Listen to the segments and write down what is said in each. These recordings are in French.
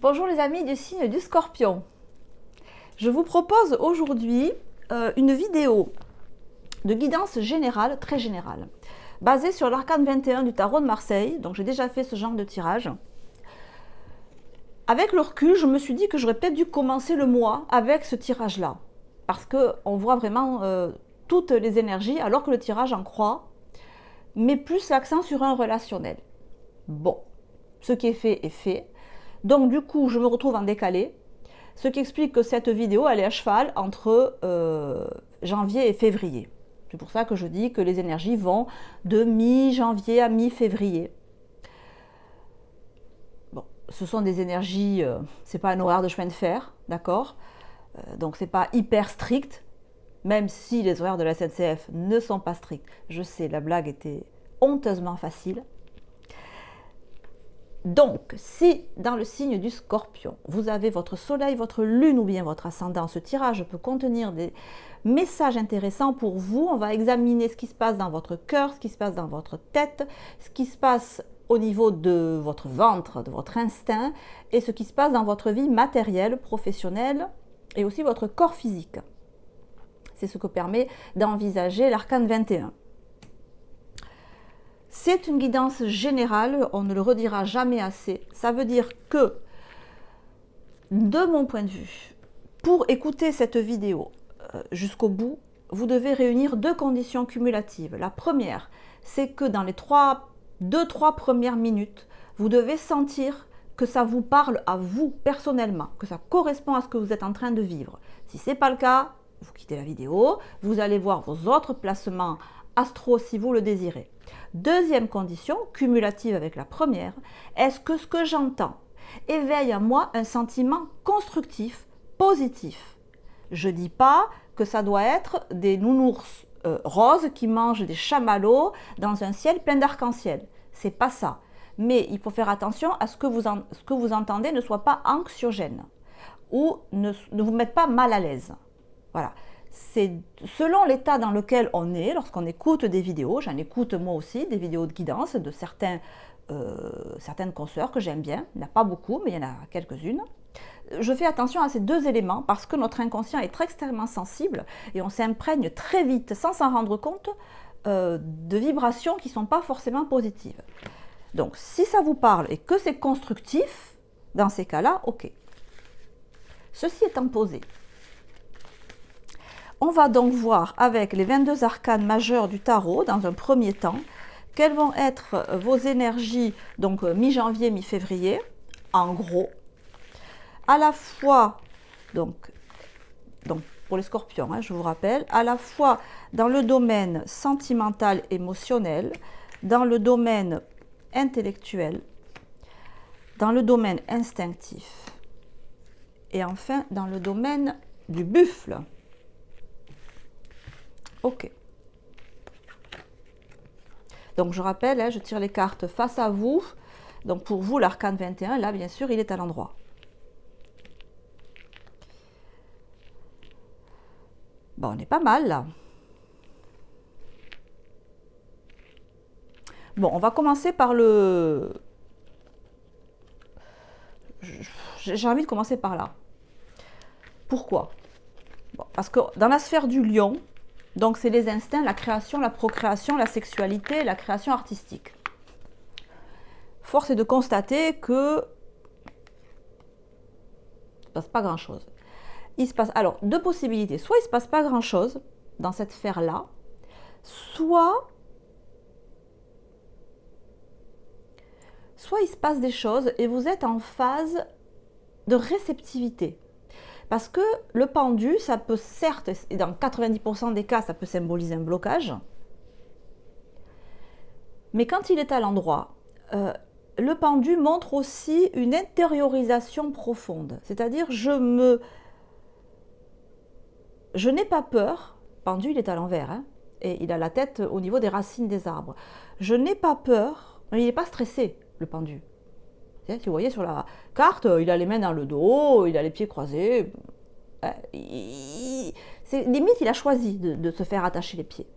Bonjour les amis du signe du Scorpion. Je vous propose aujourd'hui une vidéo de guidance générale, très générale, basée sur l'arcane 21 du tarot de Marseille. Donc j'ai déjà fait ce genre de tirage. Avec le recul, je me suis dit que j'aurais peut-être dû commencer le mois avec ce tirage-là. Parce qu'on voit vraiment toutes les énergies, alors que le tirage en croix, met plus l'accent sur un relationnel. Bon, ce qui est fait est fait. Donc du coup, je me retrouve en décalé, ce qui explique que cette vidéo, elle est à cheval entre janvier et février. C'est pour ça que je dis que les énergies vont de mi-janvier à mi-février. Bon, ce sont des énergies, c'est pas un horaire de chemin de fer, d'accord, donc c'est pas hyper strict, même si les horaires de la SNCF ne sont pas stricts. Je sais, la blague était honteusement facile. Donc, si dans le signe du Scorpion, vous avez votre soleil, votre lune ou bien votre ascendant, ce tirage peut contenir des messages intéressants pour vous. On va examiner ce qui se passe dans votre cœur, ce qui se passe dans votre tête, ce qui se passe au niveau de votre ventre, de votre instinct, et ce qui se passe dans votre vie matérielle, professionnelle, et aussi votre corps physique. C'est ce que permet d'envisager l'arcane 21. C'est une guidance générale, on ne le redira jamais assez. Ça veut dire que, de mon point de vue, pour écouter cette vidéo jusqu'au bout, vous devez réunir deux conditions cumulatives. La première, c'est que dans les 2-3 premières minutes, vous devez sentir que ça vous parle à vous personnellement, que ça correspond à ce que vous êtes en train de vivre. Si ce n'est pas le cas, vous quittez la vidéo, vous allez voir vos autres placements astro si vous le désirez. Deuxième condition, cumulative avec la première, est-ce que ce que j'entends éveille à moi un sentiment constructif, positif? Je ne dis pas que ça doit être des nounours roses qui mangent des chamallows dans un ciel plein d'arc-en-ciel. C'est pas ça. Mais il faut faire attention à ce que vous entendez ne soit pas anxiogène ou ne vous mette pas mal à l'aise. Voilà. C'est selon l'état dans lequel on est, lorsqu'on écoute des vidéos, j'en écoute moi aussi, des vidéos de guidance de certaines consoeurs que j'aime bien, il n'y en a pas beaucoup, mais il y en a quelques-unes. Je fais attention à ces deux éléments parce que notre inconscient est extrêmement sensible et on s'imprègne très vite, sans s'en rendre compte, de vibrations qui ne sont pas forcément positives. Donc, si ça vous parle et que c'est constructif, dans ces cas-là, ok. Ceci étant posé, on va donc voir avec les 22 arcanes majeurs du tarot, dans un premier temps, quelles vont être vos énergies, donc mi-janvier, mi-février, en gros, à la fois, donc pour les scorpions, je vous rappelle, à la fois dans le domaine sentimental, émotionnel, dans le domaine intellectuel, dans le domaine instinctif, et enfin dans le domaine du buffle. Ok. Donc je rappelle, je tire les cartes face à vous. Donc pour vous, l'arcane 21, là bien sûr, il est à l'endroit. Bon, on est pas mal là. Bon, on va commencer par le... J'ai envie de commencer par là. Pourquoi? Bon, parce que dans la sphère du lion, donc c'est les instincts, la création, la procréation, la sexualité, la création artistique. Force est de constater que il ne se passe pas grand-chose. Il se passe alors deux possibilités. Soit il ne se passe pas grand-chose dans cette sphère-là, soit il se passe des choses et vous êtes en phase de réceptivité. Parce que le pendu, ça peut certes, et dans 90% des cas, ça peut symboliser un blocage. Mais quand il est à l'endroit, le pendu montre aussi une intériorisation profonde. C'est-à-dire, je n'ai pas peur. Le pendu, il est à l'envers, et il a la tête au niveau des racines des arbres. Je n'ai pas peur, mais il n'est pas stressé, le pendu. Si vous voyez sur la carte, il a les mains dans le dos, il a les pieds croisés. Limite, il a choisi de se faire attacher les pieds.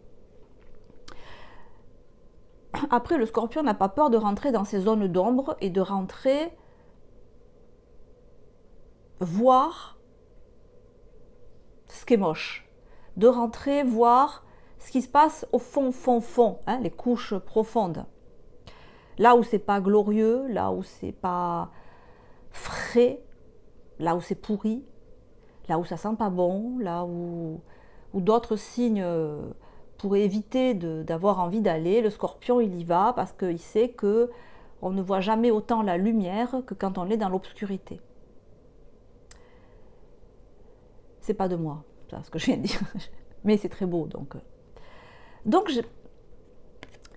Après, le scorpion n'a pas peur de rentrer dans ces zones d'ombre et de rentrer voir ce qui est moche, de rentrer voir ce qui se passe au fond, hein, les couches profondes. Là où c'est pas glorieux, là où c'est pas frais, là où c'est pourri, là où ça sent pas bon, là où d'autres signes pourraient éviter d'avoir envie d'aller. Le scorpion, il y va parce qu'il sait que on ne voit jamais autant la lumière que quand on est dans l'obscurité. C'est pas de moi, ça, ce que je viens de dire, mais c'est très beau. Donc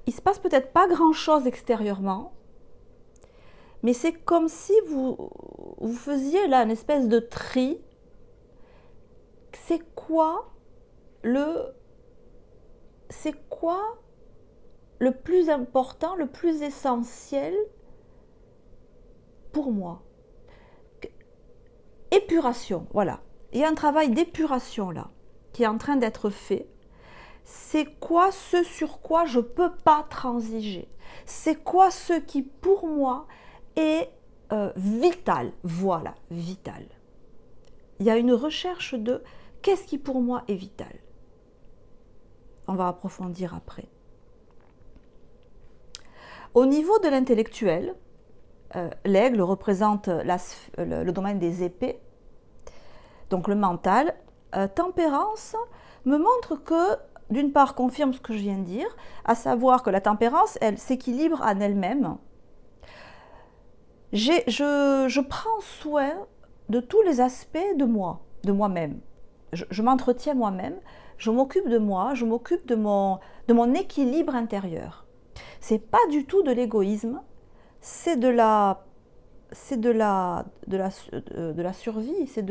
il se passe peut-être pas grand-chose extérieurement, mais c'est comme si vous faisiez là une espèce de tri. C'est quoi le plus important, le plus essentiel pour moi? Épuration, voilà. Il y a un travail d'épuration là qui est en train d'être fait. C'est quoi ce sur quoi je ne peux pas transiger? C'est quoi ce qui pour moi est vital? Voilà, vital. Il y a une recherche de qu'est-ce qui pour moi est vital. On va approfondir après. Au niveau de l'intellectuel, l'aigle représente le domaine des épées, donc le mental. Tempérance me montre que, d'une part, confirme ce que je viens de dire, à savoir que la tempérance, elle s'équilibre en elle-même. Je prends soin de tous les aspects de moi, de moi-même. Je m'entretiens moi-même, je m'occupe de moi, je m'occupe de mon équilibre intérieur. C'est pas du tout de l'égoïsme, c'est de la survie, c'est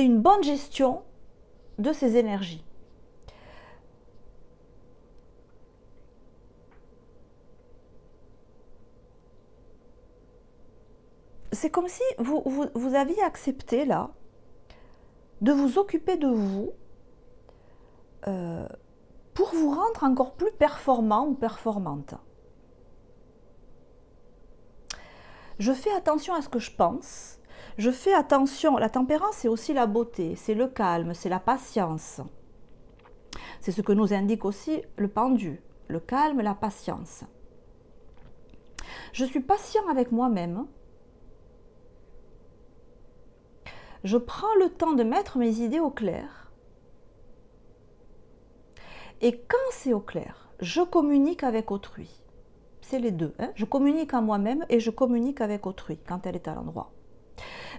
une bonne gestion de ses énergies. C'est comme si vous aviez accepté là de vous occuper de vous pour vous rendre encore plus performant ou performante. Je fais attention à ce que je pense. Je fais attention. La tempérance, c'est aussi la beauté, c'est le calme, c'est la patience. C'est ce que nous indique aussi le pendu, le calme, la patience. Je suis patient avec moi-même. Je prends le temps de mettre mes idées au clair. Et quand c'est au clair, je communique avec autrui. C'est les deux. Hein. Je communique à moi-même et je communique avec autrui quand elle est à l'endroit.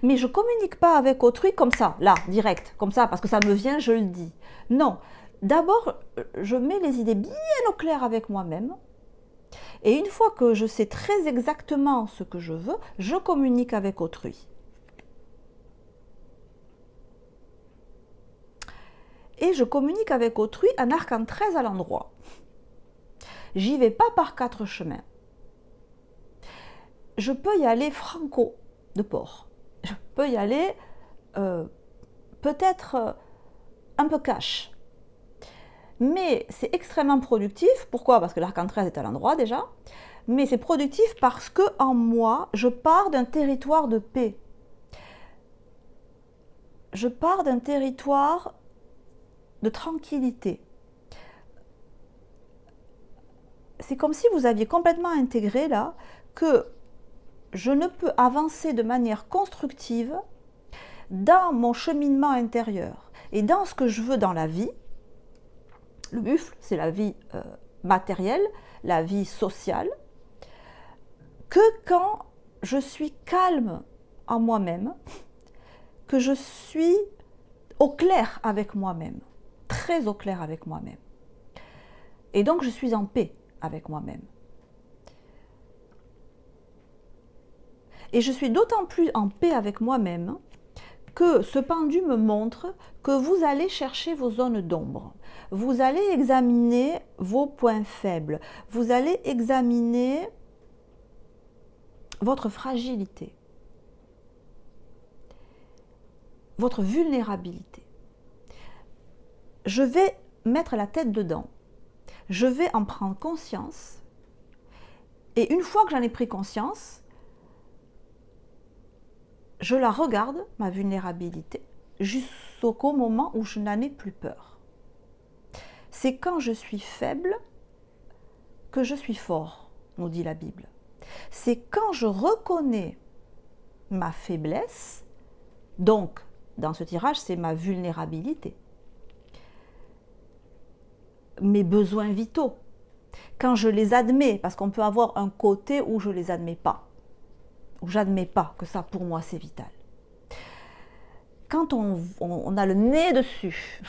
Mais je ne communique pas avec autrui comme ça, là, direct, comme ça, parce que ça me vient, je le dis. Non. D'abord, je mets les idées bien au clair avec moi-même. Et une fois que je sais très exactement ce que je veux, je communique avec autrui. Et je communique avec autrui en arcant 13 à l'endroit. J'y vais pas par 4 chemins. Je peux y aller franco de port. Je peux y aller peut-être un peu cash. Mais c'est extrêmement productif. Pourquoi? Parce que l'arcane 13 est à l'endroit déjà. Mais c'est productif parce que en moi, je pars d'un territoire de paix. Je pars d'un territoire de tranquillité. C'est comme si vous aviez complètement intégré là que je ne peux avancer de manière constructive dans mon cheminement intérieur et dans ce que je veux dans la vie. Le buffle, c'est la vie matérielle, la vie sociale, que quand je suis calme en moi-même, que je suis au clair avec moi-même, très au clair avec moi-même. Et donc je suis en paix avec moi-même. Et je suis d'autant plus en paix avec moi-même que ce pendu me montre que vous allez chercher vos zones d'ombre. Vous allez examiner vos points faibles. Vous allez examiner votre fragilité, votre vulnérabilité. Je vais mettre la tête dedans. Je vais en prendre conscience. Et une fois que j'en ai pris conscience, je la regarde, ma vulnérabilité, jusqu'au moment où je n'en ai plus peur. C'est quand je suis faible que je suis fort, nous dit la Bible. C'est quand je reconnais ma faiblesse, donc dans ce tirage, c'est ma vulnérabilité, mes besoins vitaux. Quand je les admets, parce qu'on peut avoir un côté où je ne les admets pas, où j'admets pas que ça pour moi c'est vital. Quand on a le nez dessus,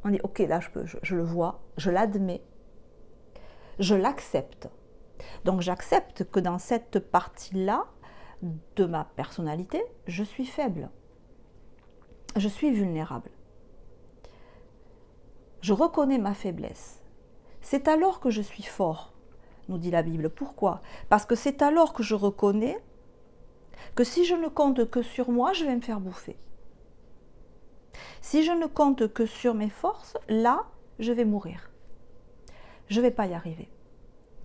on dit ok là je le vois, je l'admets, je l'accepte. Donc j'accepte que dans cette partie-là de ma personnalité, je suis faible, je suis vulnérable. Je reconnais ma faiblesse. C'est alors que je suis fort, nous dit la Bible. Pourquoi? Parce que c'est alors que je reconnais que si je ne compte que sur moi, je vais me faire bouffer. Si je ne compte que sur mes forces, là, je vais mourir. Je ne vais pas y arriver.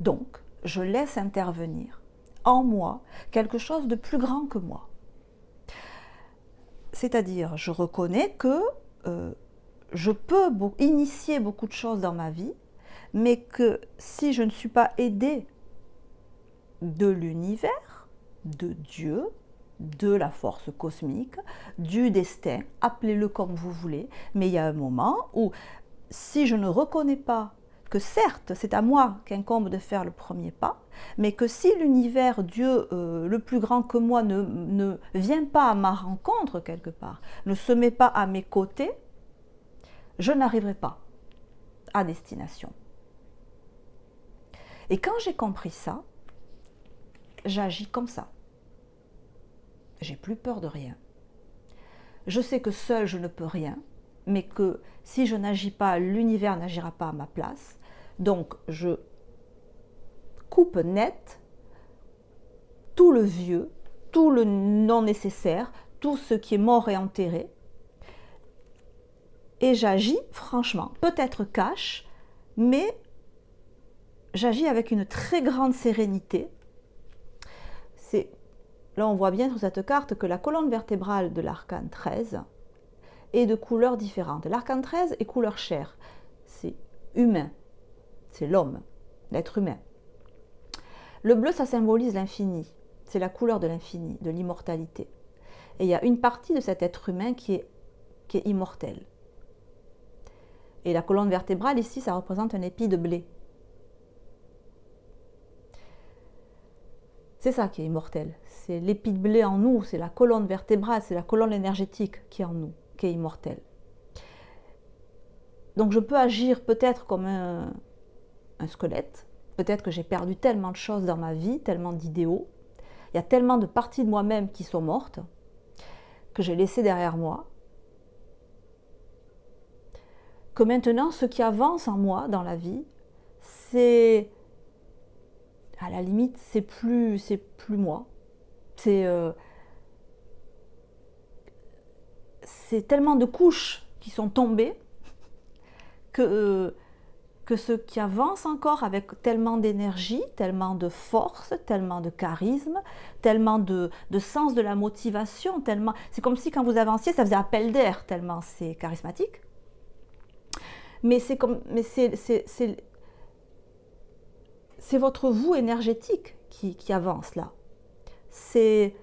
Donc, je laisse intervenir en moi quelque chose de plus grand que moi. C'est-à-dire, je reconnais que je peux initier beaucoup de choses dans ma vie, mais que si je ne suis pas aidée de l'univers, de Dieu, de la force cosmique, du destin, appelez-le comme vous voulez, mais il y a un moment où si je ne reconnais pas que certes, c'est à moi qu'incombe de faire le premier pas, mais que si l'univers, Dieu, le plus grand que moi, ne vient pas à ma rencontre quelque part, ne se met pas à mes côtés, je n'arriverai pas à destination. Et quand j'ai compris ça, j'agis comme ça. J'ai plus peur de rien. Je sais que seul je ne peux rien, mais que si je n'agis pas, l'univers n'agira pas à ma place. Donc je coupe net tout le vieux, tout le non nécessaire, tout ce qui est mort et enterré. Et j'agis franchement, peut-être cash, mais j'agis avec une très grande sérénité. Là, on voit bien sur cette carte que la colonne vertébrale de l'arcane 13 est de couleurs différentes. L'arcane 13 est couleur chair, c'est humain, c'est l'homme, l'être humain. Le bleu, ça symbolise l'infini, c'est la couleur de l'infini, de l'immortalité. Et il y a une partie de cet être humain qui est immortel. Et la colonne vertébrale, ici, ça représente un épi de blé. C'est ça qui est immortel. C'est l'épi de blé en nous, c'est la colonne vertébrale, c'est la colonne énergétique qui est en nous, qui est immortelle. Donc je peux agir peut-être comme un squelette, peut-être que j'ai perdu tellement de choses dans ma vie, tellement d'idéaux, il y a tellement de parties de moi-même qui sont mortes, que j'ai laissées derrière moi, que maintenant ce qui avance en moi dans la vie, c'est... à la limite, c'est plus moi. C'est tellement de couches qui sont tombées que ce qui avance encore avec tellement d'énergie, tellement de force, tellement de charisme, tellement de sens de la motivation, tellement... C'est comme si quand vous avanciez, ça faisait appel d'air, tellement c'est charismatique. Mais c'est votre vous énergétique qui avance là. C'est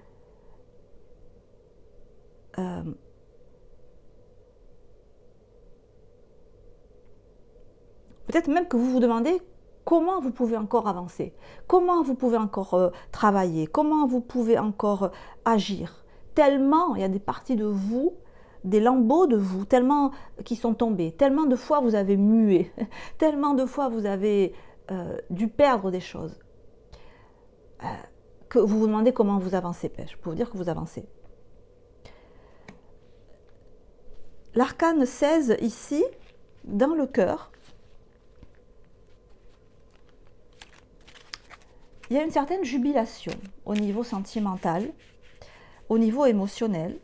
peut-être même que vous vous demandez comment vous pouvez encore avancer, comment vous pouvez encore travailler, comment vous pouvez encore agir. Tellement il y a des parties de vous, des lambeaux de vous, tellement qui sont tombés, tellement de fois vous avez mué, tellement de fois vous avez dû perdre des choses, que vous vous demandez comment vous avancez. Je peux vous dire que vous avancez. L'arcane 16 ici, dans le cœur, il y a une certaine jubilation au niveau sentimental, au niveau émotionnel.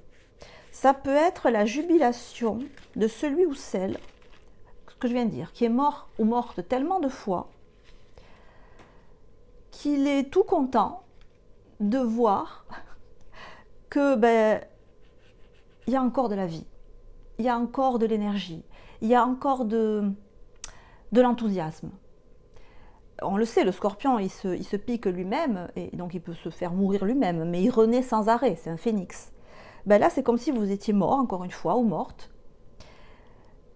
Ça peut être la jubilation de celui ou celle, ce que je viens de dire, qui est mort ou morte tellement de fois qu'il est tout content de voir que il y a encore de la vie, il y a encore de l'énergie, il y a encore de l'enthousiasme. On le sait, le scorpion, il se pique lui-même, et donc il peut se faire mourir lui-même, mais il renaît sans arrêt, c'est un phénix. Là, c'est comme si vous étiez mort, encore une fois, ou morte,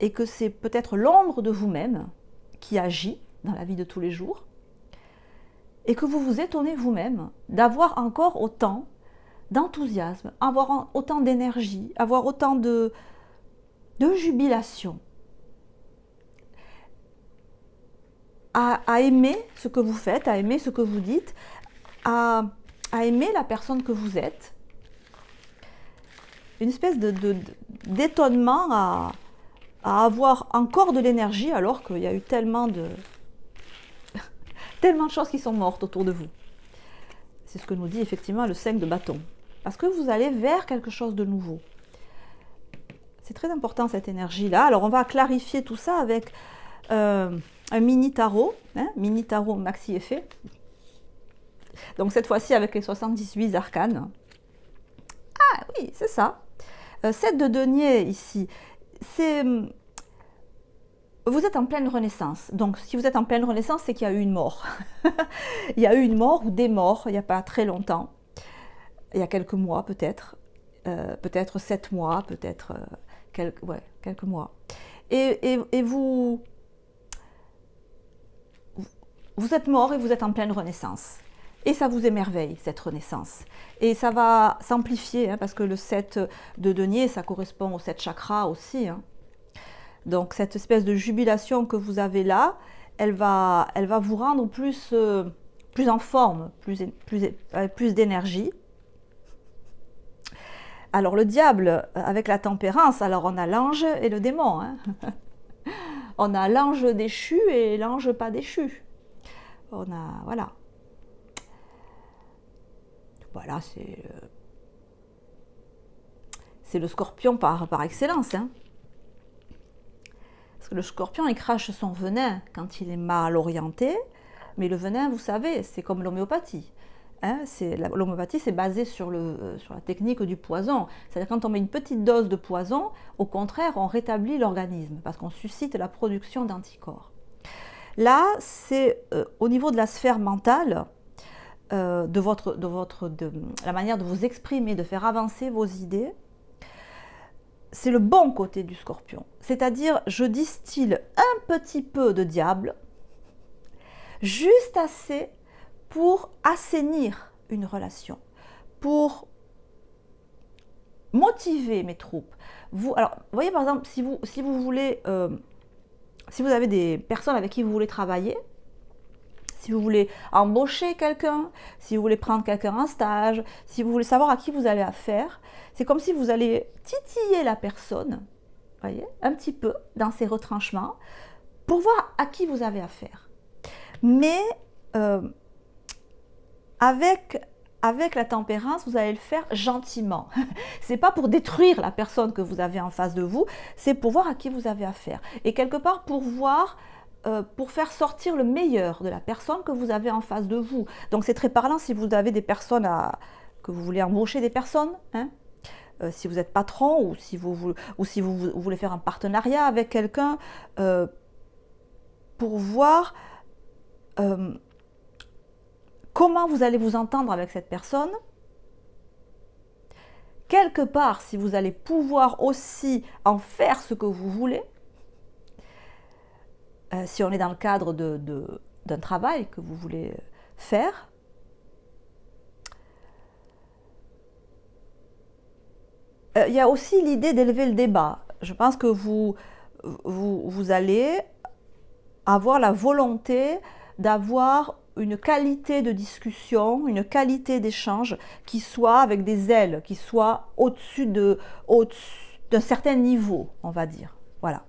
et que c'est peut-être l'ombre de vous-même qui agit dans la vie de tous les jours, et que vous vous étonnez vous-même d'avoir encore autant d'enthousiasme, avoir autant d'énergie, avoir autant de jubilation, à aimer ce que vous faites, à aimer ce que vous dites, à aimer la personne que vous êtes. Une espèce d'étonnement à avoir encore de l'énergie alors qu'il y a eu tellement de choses qui sont mortes autour de vous. C'est ce que nous dit effectivement le 5 de bâton. Parce que vous allez vers quelque chose de nouveau. C'est très important cette énergie-là. Alors on va clarifier tout ça avec un mini tarot, mini tarot maxi effet. Donc cette fois-ci avec les 78 arcanes. Ah oui, c'est ça. 7 de denier ici. Vous êtes en pleine renaissance. Donc si vous êtes en pleine renaissance, c'est qu'il y a eu une mort. Il y a eu une mort ou des morts il n'y a pas très longtemps. Il y a quelques mois peut-être. Peut-être 7 mois, peut-être quelques mois. Et vous êtes mort et vous êtes en pleine renaissance. Et ça vous émerveille, cette renaissance. Et ça va s'amplifier, parce que le 7 de denier, ça correspond au 7 chakras aussi. Donc cette espèce de jubilation que vous avez là, elle va vous rendre plus en forme, plus d'énergie. Alors le diable, avec la tempérance, alors on a l'ange et le démon. On a l'ange déchu et l'ange pas déchu. Voilà, c'est le scorpion par excellence. Parce que le scorpion, il crache son venin quand il est mal orienté. Mais le venin, vous savez, c'est comme l'homéopathie. L'homéopathie, c'est basé sur la technique du poison. C'est-à-dire quand on met une petite dose de poison, au contraire, on rétablit l'organisme parce qu'on suscite la production d'anticorps. Là, c'est au niveau de la sphère mentale, de la manière de vous exprimer, de faire avancer vos idées. C'est le bon côté du scorpion. C'est-à-dire, je distille un petit peu de diable, juste assez pour assainir une relation, pour motiver mes troupes. Alors, vous voyez par exemple, si vous voulez, si vous avez des personnes avec qui vous voulez travailler, si vous voulez embaucher quelqu'un, si vous voulez prendre quelqu'un en stage, si vous voulez savoir à qui vous avez affaire, c'est comme si vous allez titiller la personne, voyez, un petit peu dans ses retranchements, pour voir à qui vous avez affaire. Mais avec la tempérance, vous allez le faire gentiment. C'est pas pour détruire la personne que vous avez en face de vous, c'est pour voir à qui vous avez affaire. Et quelque part pour voir, pour faire sortir le meilleur de la personne que vous avez en face de vous. Donc c'est très parlant si vous avez des personnes que vous voulez embaucher des personnes, si vous êtes patron ou si vous voulez faire un partenariat avec quelqu'un, pour voir comment vous allez vous entendre avec cette personne. Quelque part, si vous allez pouvoir aussi en faire ce que vous voulez, si on est dans le cadre d'un travail que vous voulez faire, il y a aussi l'idée d'élever le débat. Je pense que vous allez avoir la volonté d'avoir une qualité de discussion, une qualité d'échange qui soit avec des ailes, qui soit au-dessus d'un certain niveau, on va dire. Voilà.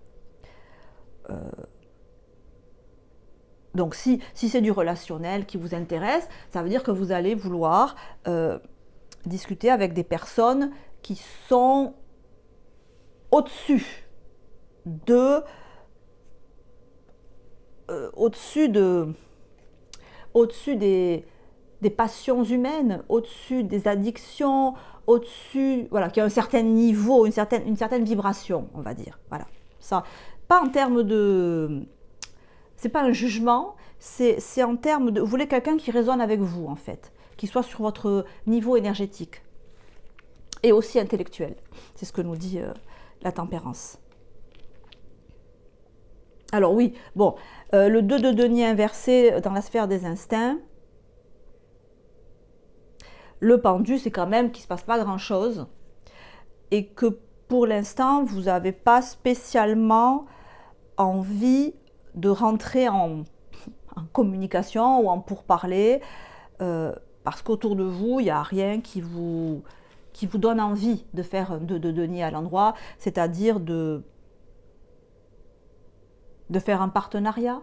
Donc si c'est du relationnel qui vous intéresse, ça veut dire que vous allez vouloir discuter avec des personnes qui sont au-dessus des passions humaines, au-dessus des addictions, au-dessus, voilà, qui a un certain niveau, une certaine vibration, on va dire. Voilà. Ça, pas en termes de... C'est pas un jugement, c'est en termes de... Vous voulez quelqu'un qui résonne avec vous, en fait, qui soit sur votre niveau énergétique et aussi intellectuel. C'est ce que nous dit la tempérance. Alors oui, bon, le 2 de denier inversé dans la sphère des instincts, le pendu, c'est quand même qu'il ne se passe pas grand-chose et que pour l'instant, vous n'avez pas spécialement envie de rentrer en communication ou en pourparler parce qu'autour de vous, il n'y a rien qui vous donne envie de faire un 2 de denier à l'endroit, c'est-à-dire de faire un partenariat,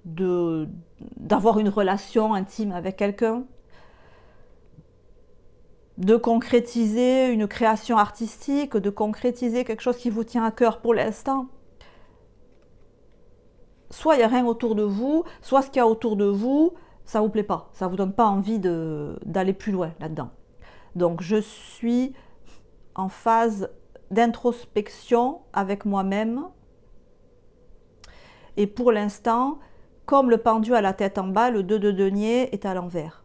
d'avoir une relation intime avec quelqu'un, de concrétiser une création artistique, de concrétiser quelque chose qui vous tient à cœur pour l'instant. Soit il n'y a rien autour de vous, soit ce qu'il y a autour de vous, ça ne vous plaît pas, ça ne vous donne pas envie d'aller plus loin là-dedans. Donc je suis en phase d'introspection avec moi-même. Et pour l'instant, comme le pendu a la tête en bas, le 2 de denier est à l'envers.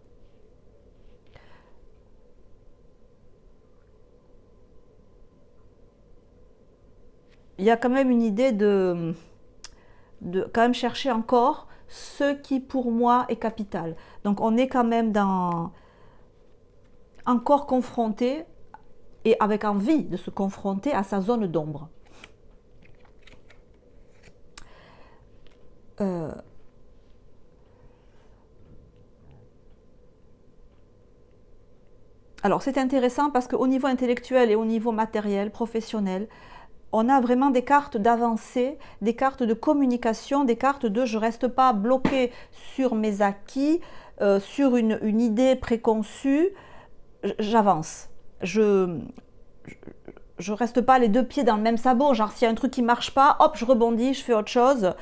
Il y a quand même une idée de quand même chercher encore ce qui pour moi est capital. Donc on est quand même encore confronté et avec envie de se confronter à sa zone d'ombre. Alors c'est intéressant parce qu'au niveau intellectuel et au niveau matériel, professionnel, on a vraiment des cartes d'avancée, des cartes de communication, des cartes de je ne reste pas bloqué sur mes acquis, sur une idée préconçue, j'avance. Je reste pas les deux pieds dans le même sabot, genre s'il y a un truc qui marche pas, hop, je rebondis, je fais autre chose.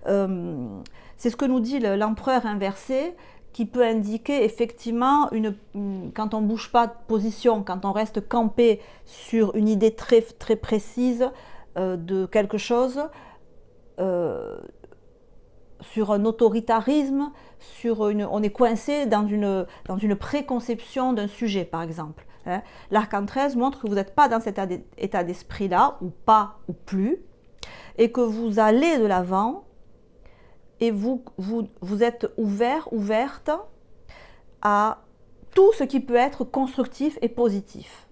C'est ce que nous dit l'empereur inversé, qui peut indiquer effectivement, quand on ne bouge pas de position, quand on reste campé sur une idée très, très précise de quelque chose, sur un autoritarisme, on est coincé dans une préconception d'un sujet, par exemple. Hein. L'arcane 13 montre que vous n'êtes pas dans cet état d'esprit-là, ou pas, ou plus, et que vous allez de l'avant, et vous êtes ouverte à tout ce qui peut être constructif et positif.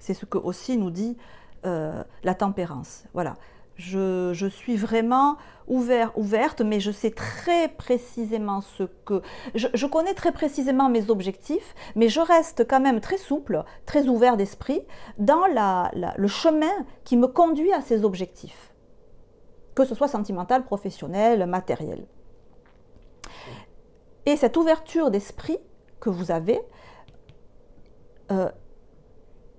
C'est ce que aussi nous dit la tempérance. Voilà. Je suis vraiment ouverte, mais je sais très précisément ce que... Je connais très précisément mes objectifs, mais je reste quand même très souple, très ouvert d'esprit dans le chemin qui me conduit à ces objectifs. Que ce soit sentimental, professionnel, matériel. Et cette ouverture d'esprit que vous avez,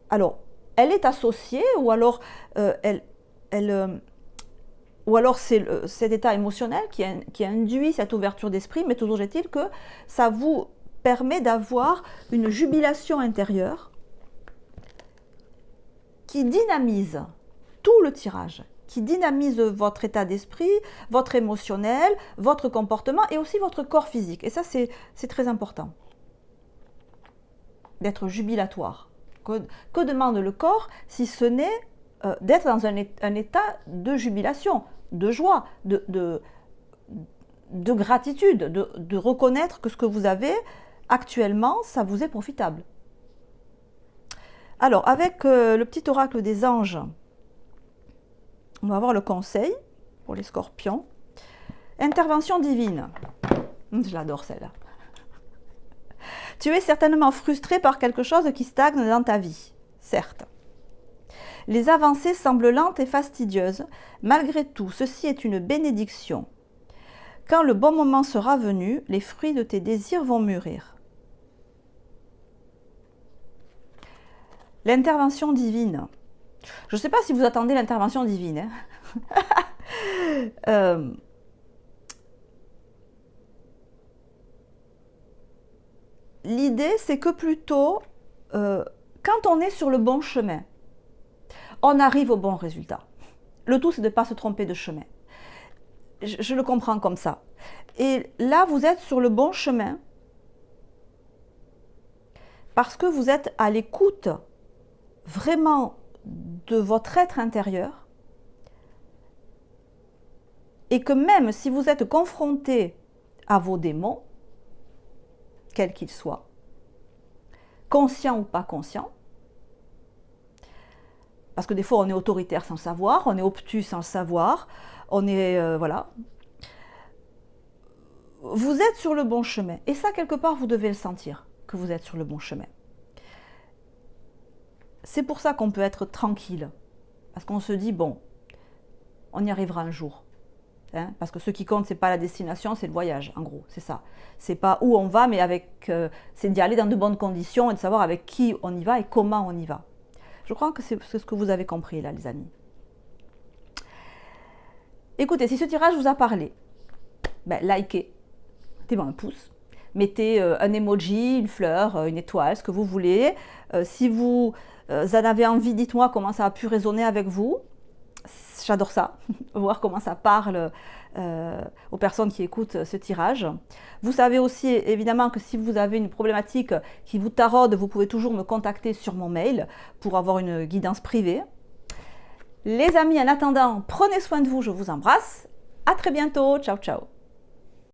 alors, elle est associée ou alors c'est cet état émotionnel qui induit cette ouverture d'esprit, mais toujours est-il que ça vous permet d'avoir une jubilation intérieure qui dynamise tout le tirage, qui dynamise votre état d'esprit, votre émotionnel, votre comportement et aussi votre corps physique. Et ça, c'est très important, d'être jubilatoire. Que demande le corps si ce n'est d'être dans un état de jubilation, de joie, de gratitude, de reconnaître que ce que vous avez actuellement, ça vous est profitable. Alors, avec le petit oracle des anges, on va voir le conseil pour les scorpions. Intervention divine. Je l'adore celle-là. Tu es certainement frustré par quelque chose qui stagne dans ta vie, certes. Les avancées semblent lentes et fastidieuses. Malgré tout, ceci est une bénédiction. Quand le bon moment sera venu, les fruits de tes désirs vont mûrir. L'intervention divine. Je ne sais pas si vous attendez l'intervention divine. Hein. l'idée, c'est que plutôt, quand on est sur le bon chemin, on arrive au bon résultat. Le tout, c'est de ne pas se tromper de chemin. Je le comprends comme ça. Et là, vous êtes sur le bon chemin parce que vous êtes à l'écoute vraiment de votre être intérieur et que même si vous êtes confronté à vos démons, quels qu'ils soient, conscients ou pas conscients, parce que des fois on est autoritaire sans le savoir, on est obtus sans le savoir, on est... voilà. Vous êtes sur le bon chemin. Et ça, quelque part, vous devez le sentir, que vous êtes sur le bon chemin. C'est pour ça qu'on peut être tranquille. Parce qu'on se dit, bon, on y arrivera un jour. Hein, parce que ce qui compte, ce n'est pas la destination, c'est le voyage, en gros, c'est ça. C'est pas où on va, mais c'est d'y aller dans de bonnes conditions et de savoir avec qui on y va et comment on y va. Je crois que c'est ce que vous avez compris, là, les amis. Écoutez, si ce tirage vous a parlé, ben, likez. Mettez-moi un pouce, mettez un emoji, une fleur, une étoile, ce que vous voulez. Si vous en avez envie, dites-moi comment ça a pu résonner avec vous. J'adore ça, voir comment ça parle aux personnes qui écoutent ce tirage. Vous savez aussi évidemment que si vous avez une problématique qui vous taraude, vous pouvez toujours me contacter sur mon mail pour avoir une guidance privée. Les amis, en attendant, prenez soin de vous, je vous embrasse. À très bientôt, ciao ciao.